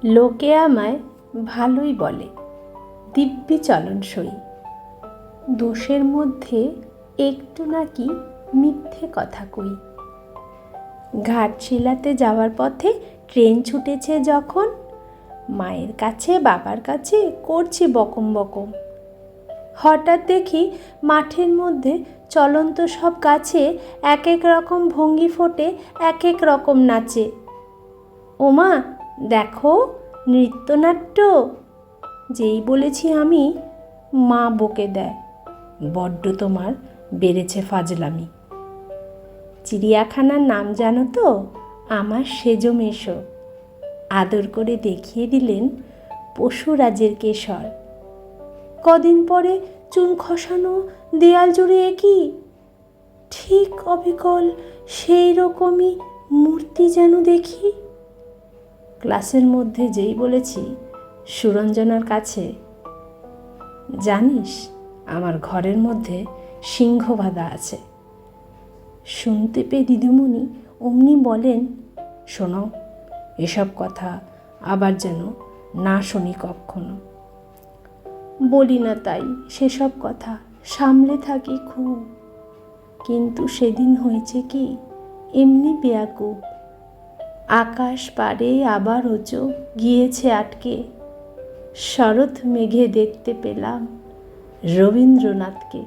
লোকে আমায় ভালোই বলে, দিব্যি চলনসই। দোষের মধ্যে একটু নাকি মিথ্যে কথা কই। ঘাটশিলাতে যাওয়ার পথে ট্রেন ছুটেছে যখন, মায়ের কাছে বাবার কাছে করছি বকম বকম। হঠাৎ দেখি মাঠের মধ্যে চলন্ত সব গাছে এক এক রকম ভঙ্গি ফোটে, এক এক রকম নাচে। ওমা দেখো, নৃত্যনাট্য! যেই বলেছি আমি, মা বকে দেয়, বড্ড তোমার বেড়েছে ফাজলামি। চিড়িয়াখানার নাম জানো তো? আমার সেজো মেশো। আদর করে দেখিয়ে দিলেন পশুরাজের কেশর। কদিন পরে চুন খসানো দেয়াল জুড়ে একই, ঠিক অবিকল সেই রকমই মূর্তি যেন দেখি। ক্লাসের মধ্যে যেই বলেছি সুরঞ্জনার কাছে, জানিস আমার ঘরের মধ্যে সিংহ বাঁধা আছে, শুনতে পেয়ে দিদিমণি অমনি বলেন, শোনো, এসব কথা আবার যেন না শুনি কখনো। বলি না তাই সেসব কথা, সামলে থাকি খুব। কিন্তু সেদিন হয়েছে কি, এমনি বেয়াকুব। আকাশ পারে আবার ওচো গিয়েছে আটকে, শরৎ মেঘে দেখতে পেলাম রবীন্দ্রনাথকে।